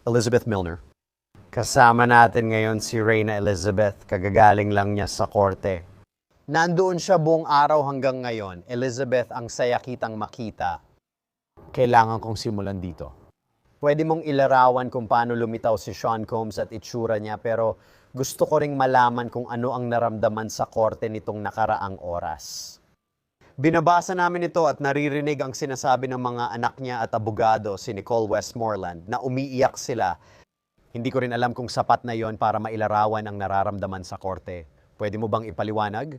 Elizabeth Milner. Kasama natin ngayon si Reyna Elizabeth, kagagaling lang niya sa korte. Nandoon siya buong araw hanggang ngayon. Elizabeth, ang saya kitang makita. Kailangan kong simulan dito. Pwede mong ilarawan kung paano lumitaw si Sean Combs at itsura niya, pero gusto ko ring malaman kung ano ang naramdaman sa korte nitong nakaraang oras. Binabasa namin ito at naririnig ang sinasabi ng mga anak niya at abogado, si Nicole Westmoreland, na umiiyak sila. Hindi ko rin alam kung sapat na yon para mailarawan ang nararamdaman sa korte. Pwede mo bang ipaliwanag?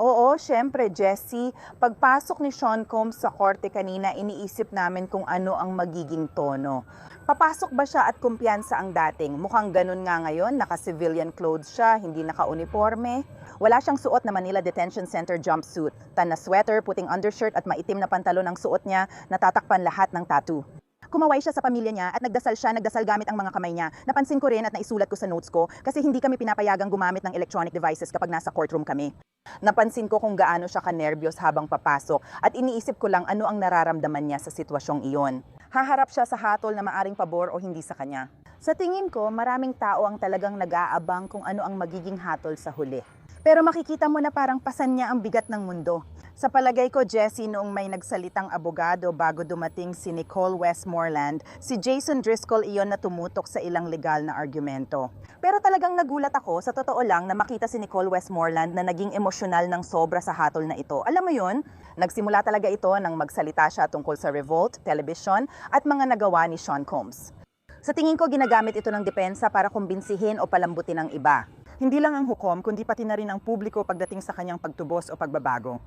Oo, syempre, Jessie. Pagpasok ni Sean Combs sa korte kanina, iniisip namin kung ano ang magiging tono. Papasok ba siya at kumpiyansa ang dating? Mukhang ganun nga ngayon, naka-civilian clothes siya, hindi naka-uniforme. Wala siyang suot na Manila Detention Center jumpsuit, tan na sweater, puting undershirt at maitim na pantalon ang suot niya, natatakpan lahat ng tattoo. Kumaway siya sa pamilya niya at nagdasal gamit ang mga kamay niya. Napansin ko rin at naisulat ko sa notes ko kasi hindi kami pinapayagang gumamit ng electronic devices kapag nasa courtroom kami. Napansin ko kung gaano siya ka-nervyos habang papasok at iniisip ko lang ano ang nararamdaman niya sa sitwasyong iyon. Haharap siya sa hatol na maaring pabor o hindi sa kanya. Sa tingin ko, maraming tao ang talagang nag-aabang kung ano ang magiging hatol sa huli. Pero makikita mo na parang pasan niya ang bigat ng mundo. Sa palagay ko, Jessie, noong may nagsalitang abogado bago dumating si Nicole Westmoreland, si Jason Driscoll iyon na tumutok sa ilang legal na argumento. Pero talagang nagulat ako, sa totoo lang, na makita si Nicole Westmoreland na naging emosyonal ng sobra sa hatol na ito. Alam mo yun, nagsimula talaga ito nang magsalita siya tungkol sa revolt, television, at mga nagawa ni Sean Combs. Sa tingin ko, ginagamit ito ng depensa para kumbinsihin o palambutin ang iba. Hindi lang ang hukom, kundi pati na rin ang publiko pagdating sa kanyang pagtubos o pagbabago.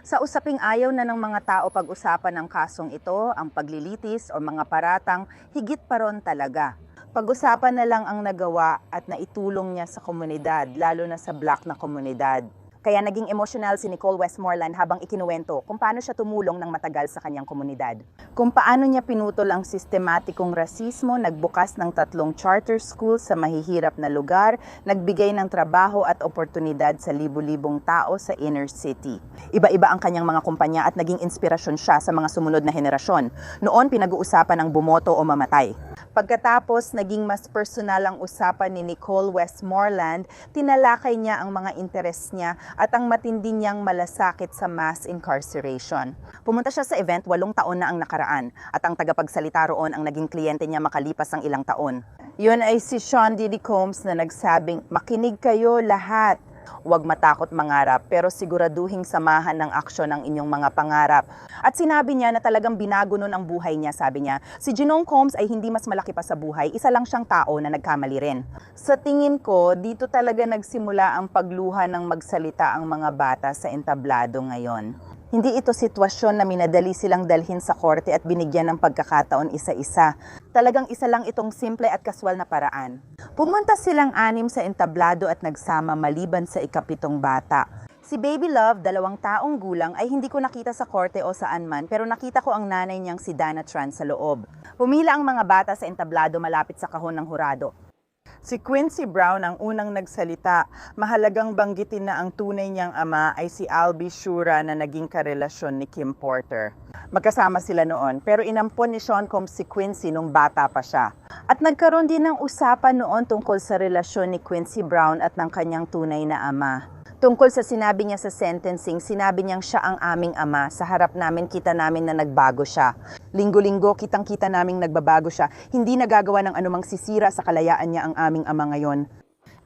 Sa usaping ayaw na ng mga tao pag-usapan ng kasong ito, ang paglilitis o mga paratang, higit pa ron talaga. Pag-usapan na lang ang nagawa at naitulong niya sa komunidad, lalo na sa black na komunidad. Kaya naging emotional si Nicole Westmoreland habang ikinuwento kung paano siya tumulong ng matagal sa kanyang komunidad. Kung paano niya pinutol ang sistematikong rasismo, nagbukas ng 3 charter schools sa mahihirap na lugar, nagbigay ng trabaho at oportunidad sa libu-libong tao sa inner city. Iba-iba ang kanyang mga kumpanya at naging inspirasyon siya sa mga sumunod na henerasyon. Noon, pinag-uusapan ang bumoto o mamatay. Pagkatapos, naging mas personal ang usapan ni Nicole Westmoreland, tinalakay niya ang mga interes niya at ang matindi niyang malasakit sa mass incarceration. Pumunta siya sa event 8 taon na ang nakaraan at ang tagapagsalita roon ang naging kliyente niya makalipas ang ilang taon. Yun ay si Sean Diddy Combs na nagsabing, "Makinig kayo lahat. Huwag matakot mangarap, pero siguraduhing samahan ng aksyon ang inyong mga pangarap." At sinabi niya na talagang binago nun ang buhay niya, sabi niya. Si Genome Combs ay hindi mas malaki pa sa buhay, isa lang siyang tao na nagkamali rin. Sa tingin ko, dito talaga nagsimula ang pagluha ng magsalita ang mga bata sa entablado ngayon. Hindi ito sitwasyon na minadali silang dalhin sa korte at binigyan ng pagkakataon isa-isa. Talagang isa lang itong simple at kaswal na paraan. Pumunta silang 6 sa entablado at nagsama maliban sa ika-7 bata. Si Baby Love, 2 taong gulang, ay hindi ko nakita sa korte o saan man, pero nakita ko ang nanay niyang si Dana Tran sa loob. Pumila ang mga bata sa entablado malapit sa kahon ng hurado. Si Quincy Brown ang unang nagsalita. Mahalagang banggitin na ang tunay niyang ama ay si Albie Shura na naging karelasyon ni Kim Porter. Magkasama sila noon, pero inampon ni Sean Combs si Quincy nung bata pa siya. At nagkaroon din ng usapan noon tungkol sa relasyon ni Quincy Brown at ng kanyang tunay na ama. Tungkol sa sinabi niya sa sentencing, sinabi niyang siya ang aming ama. Sa harap namin, kita namin na nagbago siya. Linggo-linggo, kitang-kita naming nagbabago siya. Hindi nagagawa ng anumang sisira sa kalayaan niya ang aming ama ngayon.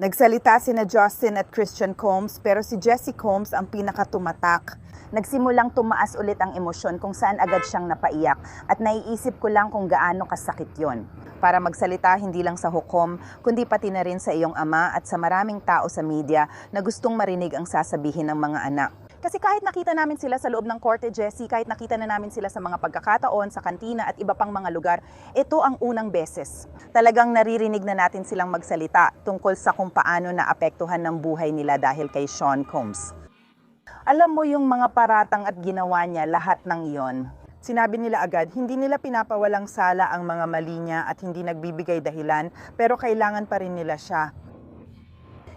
Nagsalita sina Justin at Christian Combs, pero si Jessie Combs ang pinakatumatak. Nagsimulang tumaas ulit ang emosyon kung saan agad siyang napaiyak at naiisip ko lang kung gaano kasakit yon. Para magsalita hindi lang sa hukom, kundi pati na rin sa iyong ama at sa maraming tao sa media na gustong marinig ang sasabihin ng mga anak. Kasi kahit nakita namin sila sa loob ng korte, Jessie, kahit nakita na namin sila sa mga pagkakataon, sa kantina at iba pang mga lugar, ito ang unang beses. Talagang naririnig na natin silang magsalita tungkol sa kung paano naapektuhan ng buhay nila dahil kay Sean Combs. Alam mo yung mga paratang at ginawa niya, lahat ng iyon. Sinabi nila agad, hindi nila pinapawalang sala ang mga mali niya at hindi nagbibigay dahilan, pero kailangan pa rin nila siya.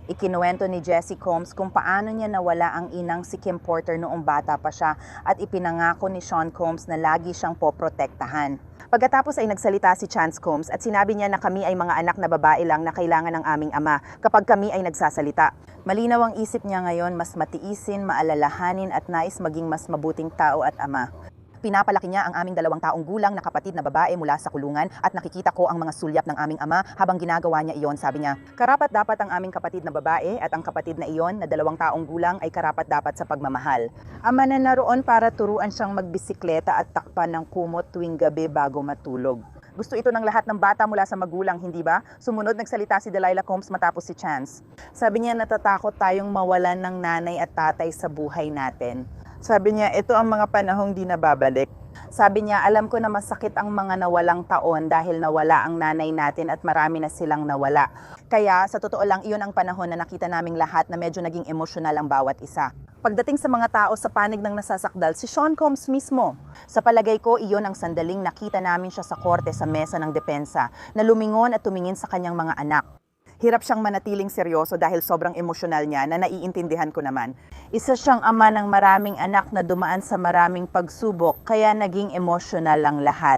Ikinuwento ni Jessie Combs kung paano niya nawala ang inang si Kim Porter noong bata pa siya at ipinangako ni Sean Combs na lagi siyang poprotektahan. Pagkatapos ay nagsalita si Chance Combs at sinabi niya na kami ay mga anak na babae lang na kailangan ng aming ama kapag kami ay nagsasalita. Malinaw ang isip niya ngayon, mas matiisin, maalalahanin at nais maging mas mabuting tao at ama. Pinapalaki niya ang aming 2 taong gulang na kapatid na babae mula sa kulungan at nakikita ko ang mga sulyap ng aming ama habang ginagawa niya iyon, sabi niya. Karapat dapat ang aming kapatid na babae at ang kapatid na iyon na 2 taong gulang ay karapat dapat sa pagmamahal. Ama na naroon para turuan siyang magbisikleta at takpan ng kumot tuwing gabi bago matulog. Gusto ito ng lahat ng bata mula sa magulang, hindi ba? Sumunod nagsalita si Delilah Combs matapos si Chance. Sabi niya natatakot tayong mawalan ng nanay at tatay sa buhay natin. Sabi niya, ito ang mga panahong di nababalik. Sabi niya, alam ko na masakit ang mga nawalang taon dahil nawala ang nanay natin at marami na silang nawala. Kaya sa totoo lang, iyon ang panahon na nakita naming lahat na medyo naging emosyonal ang bawat isa. Pagdating sa mga tao sa panig ng nasasakdal, si Sean Combs mismo. Sa palagay ko, iyon ang sandaling nakita namin siya sa korte sa mesa ng depensa na lumingon at tumingin sa kanyang mga anak. Hirap siyang manatiling seryoso dahil sobrang emosyonal niya na naiintindihan ko naman. Isa siyang ama ng maraming anak na dumaan sa maraming pagsubok kaya naging emosyonal ang lahat.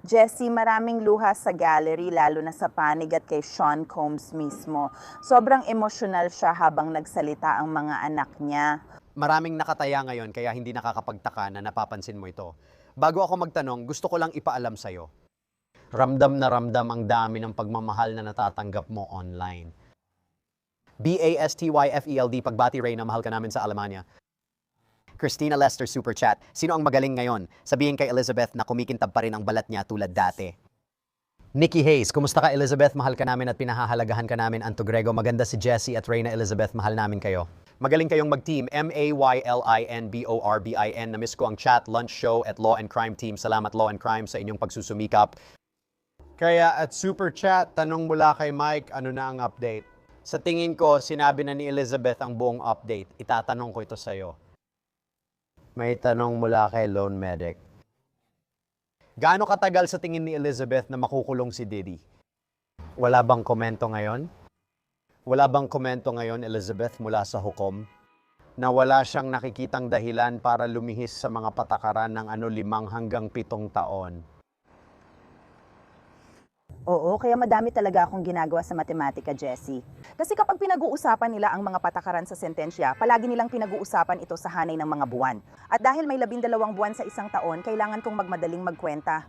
Jessie, maraming luha sa gallery lalo na sa panig at kay Sean Combs mismo. Sobrang emosyonal siya habang nagsalita ang mga anak niya. Maraming nakataya ngayon kaya hindi nakakapagtaka na napapansin mo ito. Bago ako magtanong, gusto ko lang ipaalam sa'yo. Ramdam na ramdam ang dami ng pagmamahal na natatanggap mo online. BASTYFELD, pagbati Reyna, mahal ka namin sa Alemania. Christina Lester, Super Chat. Sino ang magaling ngayon? Sabihin kay Elizabeth na kumikintab pa rin ang balat niya tulad dati. Nikki Hayes, kumusta ka Elizabeth? Mahal ka namin at pinahahalagahan ka namin. Anto Grego, maganda si Jessie at Reyna Elizabeth, mahal namin kayo. Magaling kayong mag-team. MAYLINBORBIN. Namiss ko ang chat, lunch show at Law and Crime team. Salamat Law and Crime sa inyong pagsusumikap. Kaya at Super Chat, tanong mula kay Mike, ano na ang update? Sa tingin ko, sinabi na ni Elizabeth ang buong update. Itatanong ko ito sa'yo. May tanong mula kay Lone Medic. Gaano katagal sa tingin ni Elizabeth na makukulong si Diddy? Wala bang komento ngayon? Wala bang komento ngayon, Elizabeth, mula sa hukom? Na wala siyang nakikitang dahilan para lumihis sa mga patakaran ng 5 hanggang 7 taon. Oo, kaya madami talaga akong ginagawa sa matematika, Jessie. Kasi kapag pinag-uusapan nila ang mga patakaran sa sentensya, palagi nilang pinag-uusapan ito sa hanay ng mga buwan. At dahil may 12 buwan sa isang taon, kailangan kong magmadaling magkwenta.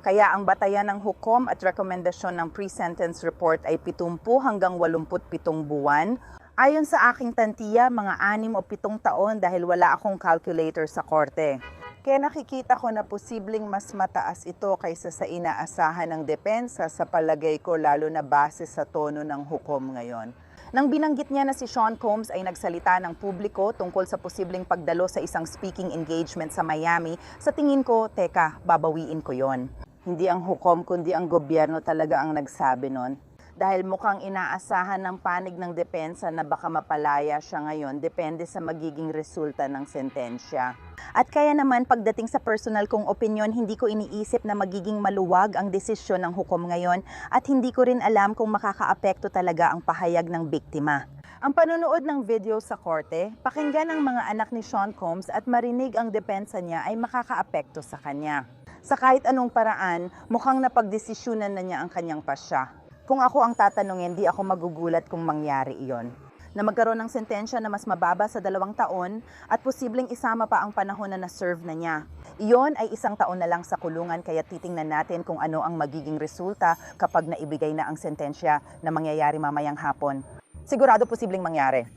Kaya ang batayan ng hukom at rekomendasyon ng pre-sentence report ay 70 hanggang 87 buwan. Ayon sa aking tantiya, mga 6 o 7 taon dahil wala akong calculator sa korte. Kaya nakikita ko na posibleng mas mataas ito kaysa sa inaasahan ng depensa sa palagay ko lalo na base sa tono ng hukom ngayon. Nang binanggit niya na si Sean Combs ay nagsalita ng publiko tungkol sa posibleng pagdalo sa isang speaking engagement sa Miami, sa tingin ko, teka, babawiin ko yon. Hindi ang hukom kundi ang gobyerno talaga ang nagsabi nun. Dahil mukhang inaasahan ng panig ng depensa na baka mapalaya siya ngayon depende sa magiging resulta ng sentensya. At kaya naman pagdating sa personal kong opinyon, hindi ko iniisip na magiging maluwag ang desisyon ng hukom ngayon at hindi ko rin alam kung makakaapekto talaga ang pahayag ng biktima. Ang panonood ng video sa korte, pakinggan ang mga anak ni Sean Combs at marinig ang depensa niya ay makakaapekto sa kanya. Sa kahit anong paraan, mukhang napagdesisyonan na niya ang kanyang pasya. Kung ako ang tatanungin, di ako magugulat kung mangyari iyon. Na magkaroon ng sentensya na mas mababa sa 2 taon at posibleng isama pa ang panahon na na-serve na niya. Iyon ay 1 taon na lang sa kulungan kaya titingnan natin kung ano ang magiging resulta kapag naibigay na ang sentensya na mangyayari mamayang hapon. Sigurado posibleng mangyari.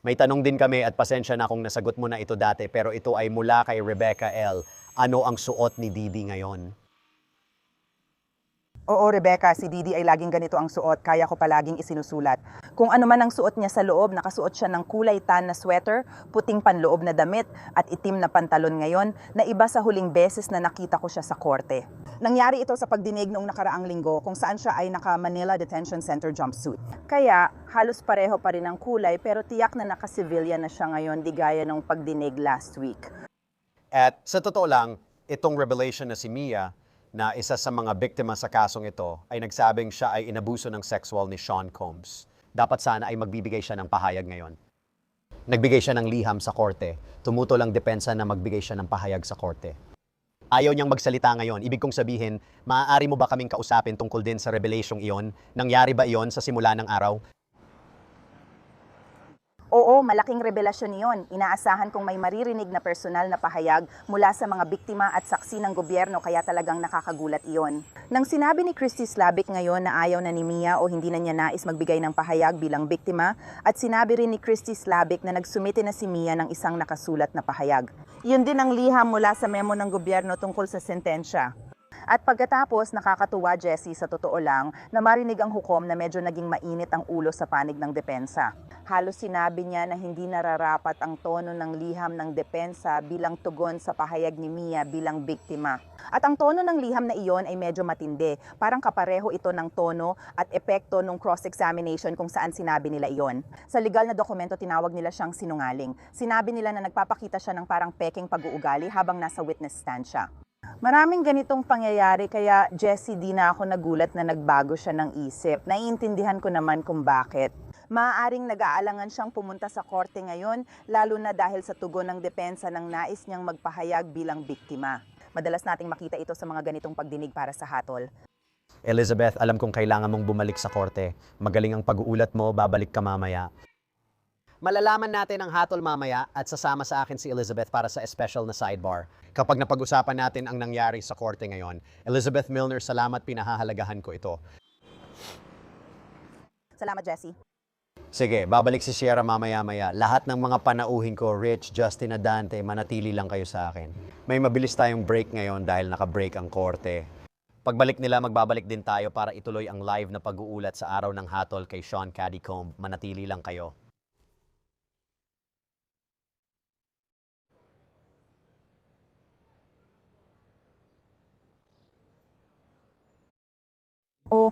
May tanong din kami at pasensya na kung nasagot mo na ito dati pero ito ay mula kay Rebecca L. Ano ang suot ni Diddy ngayon? Oo, Rebecca, si Diddy ay laging ganito ang suot, kaya ko palaging isinusulat. Kung ano man ang suot niya sa loob, nakasuot siya ng kulay tan na sweater, puting panloob na damit, at itim na pantalon ngayon, na iba sa huling beses na nakita ko siya sa korte. Nangyari ito sa pagdinig noong nakaraang linggo kung saan siya ay naka-Manila Detention Center jumpsuit. Kaya, halos pareho pa rin ang kulay pero tiyak na naka-civilian na siya ngayon di gaya ng pagdinig last week. At sa totoo lang, itong revelation na si Mia, na isa sa mga biktima sa kasong ito, ay nagsabing siya ay inabuso ng sexual ni Sean Combs. Dapat sana ay magbibigay siya ng pahayag ngayon. Nagbigay siya ng liham sa korte. Tumutol ang depensa na magbigay siya ng pahayag sa korte. Ayaw niyang magsalita ngayon. Ibig kong sabihin, maaari mo ba kaming kausapin tungkol din sa revelasyong iyon? Nangyari ba iyon sa simula ng araw? Oo, malaking revelasyon iyon. Inaasahan kong may maririnig na personal na pahayag mula sa mga biktima at saksi ng gobyerno kaya talagang nakakagulat iyon. Nang sinabi ni Christy Slavic ngayon na ayaw na ni Mia o hindi na niya nais magbigay ng pahayag bilang biktima at sinabi rin ni Christy Slavic na nagsumite na si Mia ng isang nakasulat na pahayag. Yun din ang liham mula sa memo ng gobyerno tungkol sa sentensya. At pagkatapos, nakakatuwa Jessie sa totoo lang na marinig ang hukom na medyo naging mainit ang ulo sa panig ng depensa. Halos sinabi niya na hindi nararapat ang tono ng liham ng depensa bilang tugon sa pahayag ni Mia bilang biktima. At ang tono ng liham na iyon ay medyo matindi. Parang kapareho ito ng tono at epekto ng cross-examination kung saan sinabi nila iyon. Sa legal na dokumento, tinawag nila siyang sinungaling. Sinabi nila na nagpapakita siya ng parang peking pag-uugali habang nasa witness stand siya. Maraming ganitong pangyayari kaya Jessie di na ako nagulat na nagbago siya ng isip. Naiintindihan ko naman kung bakit. Maaaring nag-aalangan siyang pumunta sa korte ngayon lalo na dahil sa tugon ng depensa ng nais niyang magpahayag bilang biktima. Madalas nating makita ito sa mga ganitong pagdinig para sa hatol. Elizabeth, alam kong kailangan mong bumalik sa korte. Magaling ang pag-uulat mo, babalik ka mamaya. Malalaman natin ang hatol mamaya at sasama sa akin si Elizabeth para sa special na sidebar. Kapag napag-usapan natin ang nangyari sa korte ngayon, Elizabeth Milner, salamat, pinahahalagahan ko ito. Salamat, Jessie. Sige, babalik si Sierra mamaya-maya. Lahat ng mga panauhin ko, Rich, Justin, at Dante, manatili lang kayo sa akin. May mabilis tayong break ngayon dahil naka-break ang korte. Pagbalik nila, magbabalik din tayo para ituloy ang live na pag-uulat sa araw ng hatol kay Sean Caddycombe. Manatili lang kayo. Oh,